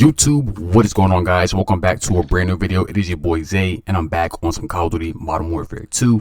YouTube, what is going on, guys? Welcome back to a brand new video. It is your boy ZAEE, and I'm back on some Call of Duty Modern Warfare 2.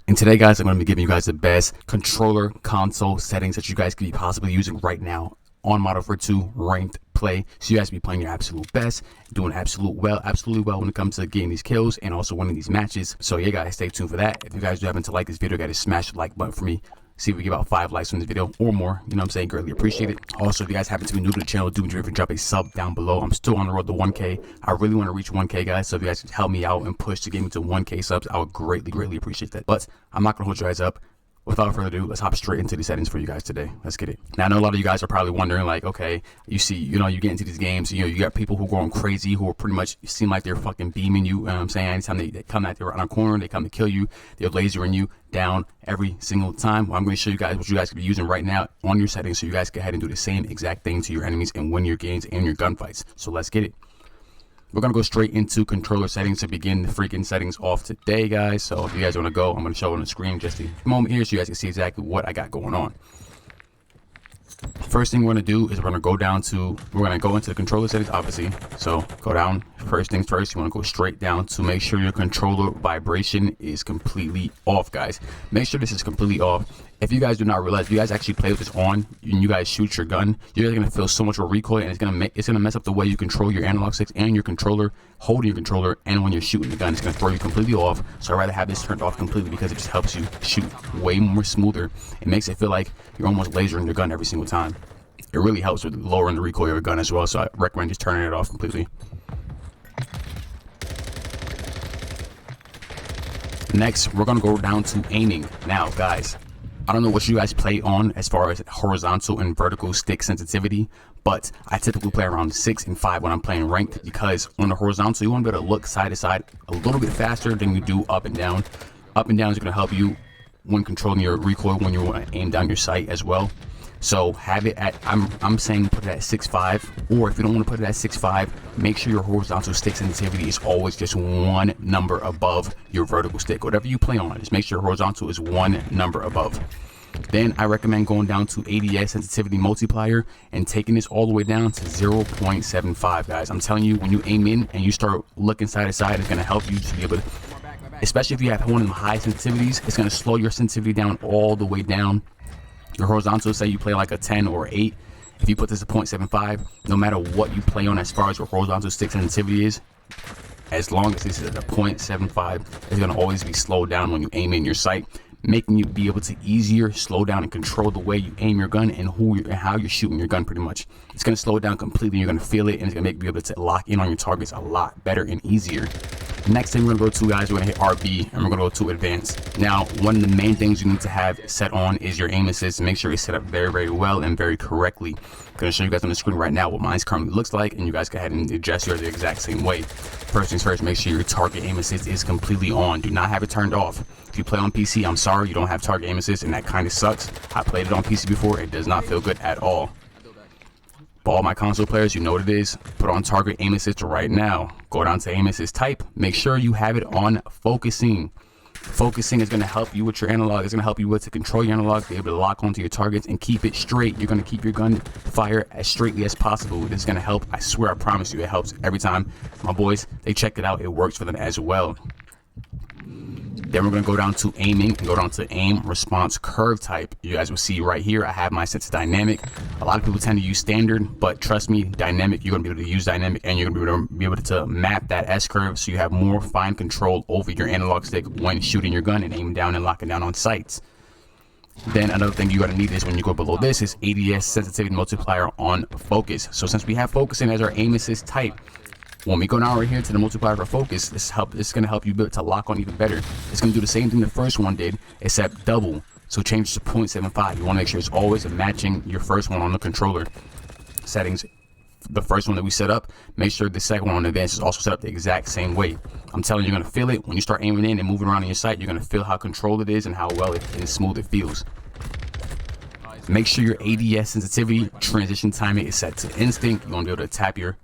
And today, guys, I'm going to be giving you guys the best controller console settings that you guys could be possibly using right now on Modern Warfare 2 ranked play. So you guys be playing your absolute best, doing absolutely well when it comes to getting these kills and also winning these matches. So yeah, guys, stay tuned for that. If you guys do happen to like this video, guys, smash the like button for me. See if we get about 5 likes on this video or more. You know what I'm saying? Greatly appreciate it. Also, if you guys happen to be new to the channel, do enjoy if you drop a sub down below. I'm still on the road to 1K. I really want to reach 1K, guys. So if you guys could help me out and push to get me to 1K subs, I would greatly appreciate that. But I'm not going to hold you guys up. Without further ado, let's hop straight into the settings for you guys today. Let's get it. Now, I know a lot of you guys are probably wondering, like, okay, you see, you get into these games, you got people who are going crazy, who are pretty much seem like they're fucking beaming you. You know what I'm saying? Anytime they come at you around a corner, they come to kill you, they're lasering you down every single time. Well, I'm going to show you guys what you guys can be using right now on your settings so you guys can go ahead and do the same exact thing to your enemies and win your games and your gunfights. So let's get it. We're going to go straight into controller settings to begin the freaking settings off today, guys. So if you guys want to go, I'm going to show on the screen just a moment here so you guys can see exactly what I got going on. First thing we're going to do is we're going to go into the controller settings, obviously. So go down. First things first, you want to go straight down to make sure your controller vibration is completely off, guys. Make sure this is completely off. If you guys do not realize, if you guys actually play with this on and you guys shoot your gun, you're going to feel so much more recoil, and it's going to mess up the way you control your analog sticks and your controller, holding your controller, and when you're shooting the gun, it's going to throw you completely off. So I'd rather have this turned off completely because it just helps you shoot way more smoother. It makes it feel like you're almost lasering your gun every single time. It really helps with lowering the recoil of your gun as well, so I recommend just turning it off completely. Next, we're going to go down to aiming. Now, guys, I don't know what you guys play on as far as horizontal and vertical stick sensitivity, but I typically play around 6 and 5 when I'm playing ranked, because on the horizontal, you want to be able to look side to side a little bit faster than you do up and down. Up and down is going to help you when controlling your recoil when you want to aim down your sight as well. So have it at, I'm saying put it at 6.5, or if you don't want to put it at 6.5, make sure your horizontal stick sensitivity is always just one number above your vertical stick. Whatever you play on, just make sure horizontal is one number above. Then I recommend going down to ADS sensitivity multiplier and taking this all the way down to 0.75, guys. I'm telling you, when you aim in and you start looking side to side, it's going to help you to be able to, especially if you have one of the high sensitivities, it's going to slow your sensitivity down all the way down. Your horizontal, say you play like a 10 or 8, if you put this at 0.75, no matter what you play on as far as your horizontal stick sensitivity is, as long as this is at a 0.75, it's going to always be slowed down when you aim in your sight, making you be able to easier slow down and control the way you aim your gun and how you're shooting your gun pretty much. It's going to slow it down completely. You're going to feel it, and it's going to make you able to lock in on your targets a lot better and easier. Next thing we're going to go to, guys, we're going to hit RB and we're going to go to advanced. Now, one of the main things you need to have set on is your aim assist. Make sure it's set up very well and very correctly. I'm going to show you guys on the screen right now what mine currently looks like, and you guys go ahead and adjust yours the exact same way. First things first, make sure your target aim assist is completely on. Do not have it turned off. If you play on PC, I'm sorry, you don't have target aim assist, and that kind of sucks. I played it on PC before. It does not feel good at all. For all my console players, you know what it is. Put on target aim assist right now. Go down to aim assist type. Make sure you have it on focusing. Focusing is going to help you with your analog. It's going to help you to control your analog, be able to lock onto your targets and keep it straight. You're going to keep your gun fire as straightly as possible. This is going to help. I swear, I promise you, it helps every time. My boys, they checked it out. It works for them as well. Then we're going to go down to aiming and go down to aim response curve type. You guys will see right here, I have my set to dynamic. A lot of people tend to use standard, but trust me, dynamic, you're going to be able to use dynamic, and you're going to be able to map that S curve so you have more fine control over your analog stick when shooting your gun and aiming down and locking down on sights. Then another thing you're going to need is when you go below this is ADS sensitivity multiplier on focus. So since we have focusing as our aim assist type, when we go down right here to the multiplier for focus, it's going to help you to lock on even better. It's going to do the same thing the first one did, except double. So change to 0.75. You want to make sure it's always matching your first one on the controller settings. The first one that we set up, make sure the second one on advanced is also set up the exact same way. I'm telling you, you're going to feel it when you start aiming in and moving around in your sight. You're going to feel how controlled it is and how well and smooth it feels. Make sure your ADS sensitivity transition timing is set to instinct. You want to be able to tap your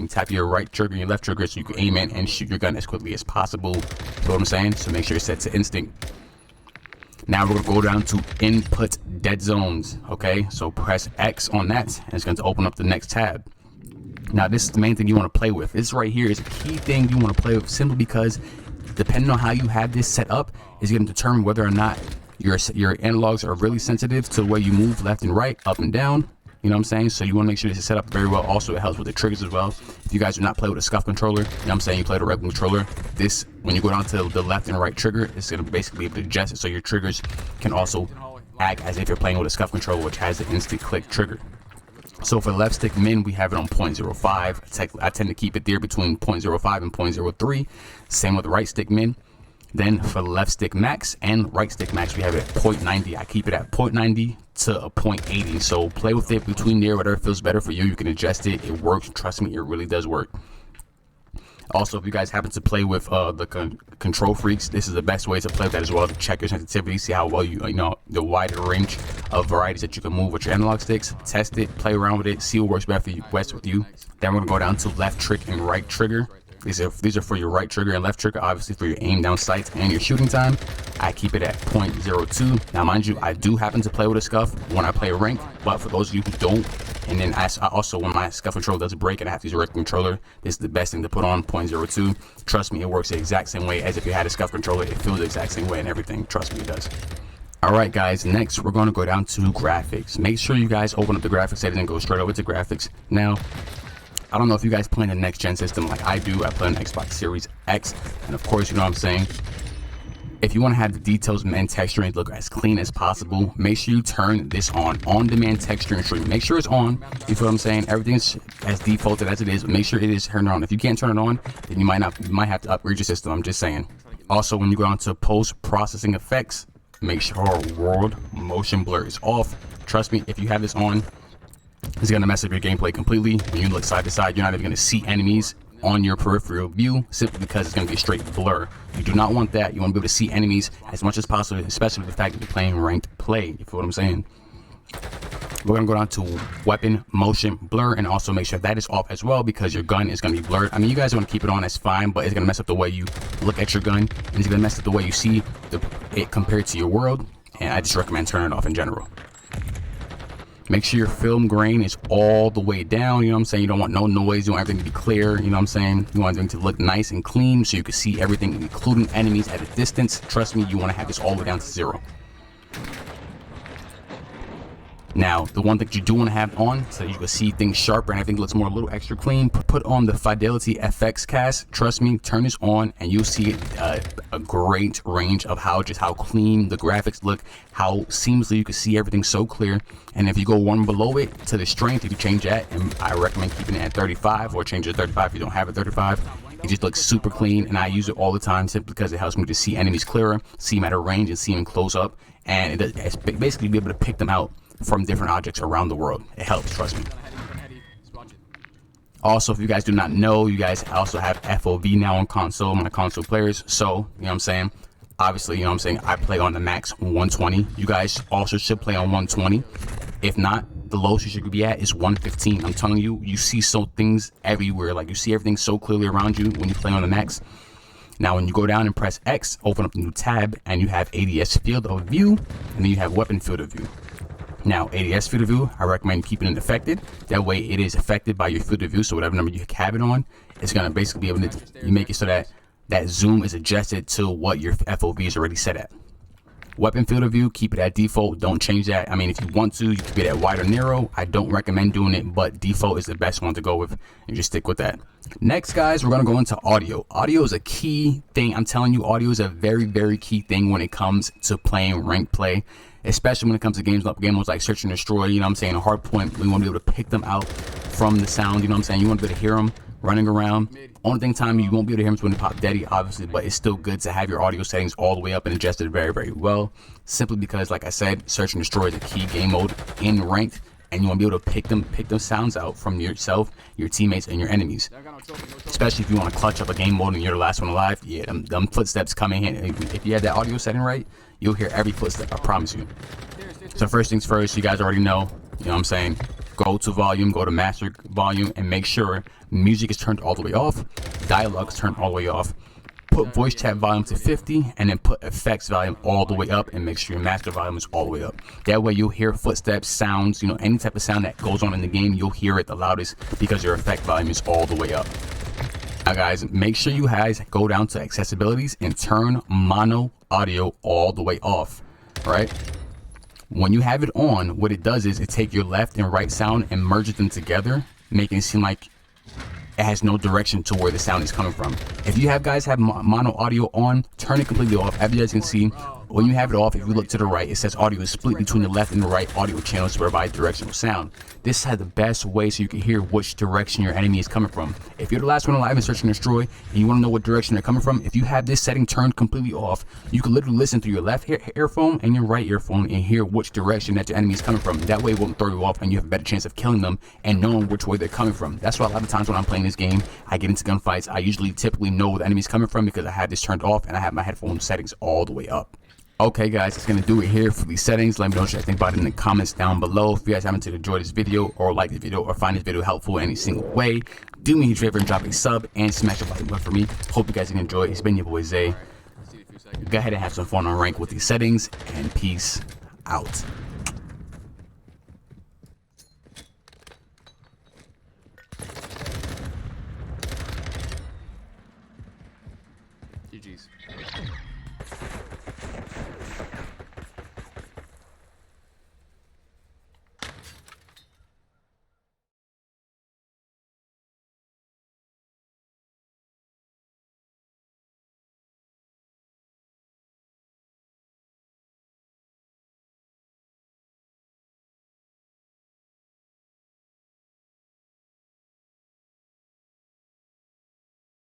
tap your right trigger and your left trigger so you can aim in and shoot your gun as quickly as possible. You know what I'm saying? So make sure it's set to instinct. Now we're going to go down to input dead zones. Okay, so press X on that and it's going to open up the next tab. Now this is the main thing you want to play with. This right here is a key thing you want to play with, simply because depending on how you have this set up is going to determine whether or not your analogs are really sensitive to the way you move left and right, up and down. You know what I'm saying? So you want to make sure this is set up very well. Also, it helps with the triggers as well. If you guys do not play with a scuff controller, you know what I'm saying, you play with a regular controller, this, when you go down to the left and right trigger, it's going to basically be able to adjust it so your triggers can also act as if you're playing with a scuff controller, which has an instant click trigger. So for the left stick min, we have it on 0.05. I tend to keep it there between 0.05 and 0.03. Same with the right stick min. Then for the left stick max and right stick max, we have it at 0.90. I keep it at 0.90 to a 0.80. So play with it between there, whatever feels better for you. You can adjust it. It works. Trust me, it really does work. Also, if you guys happen to play with the control freaks, this is the best way to play with that as well, to check your sensitivity, see how well you know the wider range of varieties that you can move with your analog sticks. Test it, play around with it, see what works best with you. Then we're gonna go down to left trick and right trigger. These are for your right trigger and left trigger, obviously for your aim down sights and your shooting time. I keep it at 0.02. Now mind you, I do happen to play with a scuff when I play rank, but for those of you who don't, and then I also, when my scuff controller does break and I have to use a regular controller, this is the best thing to put on, 0.02. Trust me, it works the exact same way as if you had a scuff controller. It feels the exact same way and everything. Trust me, it does. Alright guys, next we're going to go down to graphics. Make sure you guys open up the graphics settings and go straight over to graphics. Now, I don't know if you guys play in the next gen system like I do. I play on Xbox Series X, and of course, you know what I'm saying, if you want to have the details and texturing look as clean as possible, make sure you turn this on demand texturing stream. Make sure it's on. You feel what I'm saying? Everything's as defaulted as it is, but make sure it is turned on. If you can't turn it on, then you might have to upgrade your system. I'm just saying. Also, when you go on to post processing effects, make sure world motion blur is off. Trust me, if you have this on, it's going to mess up your gameplay completely. When you look side to side, you're not even going to see enemies on your peripheral view, simply because it's going to be a straight blur. You do not want that. You want to be able to see enemies as much as possible, especially the fact that you're playing ranked play. You feel what I'm saying? We're going to go down to weapon motion blur, and also make sure that is off as well, because your gun is going to be blurred. I mean, you guys want to keep it on, that's fine, but it's going to mess up the way you look at your gun, and it's going to mess up the way you see it compared to your world, and I just recommend turning it off in general. Make sure your film grain is all the way down, you know what I'm saying? You don't want no noise, you want everything to be clear, you know what I'm saying? You want everything to look nice and clean so you can see everything, including enemies at a distance. Trust me, you want to have this all the way down to 0. Now, the one thing you do want to have on, so you can see things sharper and everything looks more a little extra clean, put on the Fidelity FX cast. Trust me, turn this on and you'll see a great range of how clean the graphics look, how seamlessly you can see everything so clear. And if you go one below it to the strength, you can change that, and I recommend keeping it at 35, or change it to 35 if you don't have a 35. It just looks super clean, and I use it all the time simply because it helps me to see enemies clearer, see them at a range, and see them close up, and it's basically be able to pick them out from different objects around the world. It helps, trust me. Also, if you guys do not know, you guys also have FOV now on console, my console players. So, you know what I'm saying? Obviously, you know what I'm saying, I play on the max 120. You guys also should play on 120. If not, the lowest you should be at is 115. I'm telling you, you see things everywhere. Like, you see everything so clearly around you when you play on the max. Now, when you go down and press X, open up a new tab, and you have ADS field of view, and then you have weapon field of view. Now, ADS field of view, I recommend keeping it affected. That way it is affected by your field of view, so whatever number you have it on, it's going to basically be able to, you make it so that that zoom is adjusted to what your FOV is already set at. Weapon field of view, keep it at default. Don't change that. I mean, if you want to, you can get it at wide or narrow. I don't recommend doing it, but default is the best one to go with, and just stick with that. Next, guys, we're going to go into audio. Audio is a key thing. I'm telling you, audio is a very, very key thing when it comes to playing ranked play, especially when it comes to game modes like search and destroy. You know what I'm saying? A hard point, we want to be able to pick them out from the sound. You know what I'm saying? You want to be able to hear them running around. Only thing time you won't be able to hear them is when they pop deady, obviously, but it's still good to have your audio settings all the way up and adjusted very, very well, simply because, like I said, search and destroy is a key game mode in ranked, and you want to be able to pick those sounds out from yourself, your teammates, and your enemies. Especially if you want to clutch up a game mode and you're the last one alive. Yeah, them footsteps come in handy. If you have that audio setting right, you'll hear every footstep, I promise you. So first things first, you guys already know what I'm saying, go to volume, go to master volume, and make sure music is turned all the way off, dialogue is turned all the way off. Put voice chat volume to 50 and then put effects volume all the way up, and make sure your master volume is all the way up. That way you'll hear footsteps, sounds, any type of sound that goes on in the game, you'll hear it the loudest because your effect volume is all the way up. Now guys, make sure you guys go down to accessibilities and turn mono audio all the way off, right? When you have it on, what it does is it takes your left and right sound and merges them together, making it seem like it has no direction to where the sound is coming from. If you guys have mono audio on, turn it completely off. As you guys can see, when you have it off, if you look to the right, it says audio is split between the left and the right audio channels to provide directional sound. This has the best way so you can hear which direction your enemy is coming from. If you're the last one alive in Search and Destroy and you want to know what direction they're coming from, if you have this setting turned completely off, you can literally listen through your left earphone and your right earphone and hear which direction that your enemy is coming from. That way it won't throw you off and you have a better chance of killing them and knowing which way they're coming from. That's why a lot of times when I'm playing this game, I get into gunfights, I typically know where the enemy's coming from because I have this turned off and I have my headphone settings all the way up. Okay guys, it's going to do it here for these settings. Let me know what you think about it in the comments down below. If you guys happen to enjoy this video or like this video or find this video helpful in any single way, do me a huge favor and drop a sub and smash the like button for me. Hope you guys can enjoy. It's been your boy Zay. Go ahead and have some fun on rank with these settings, and peace out. GG's.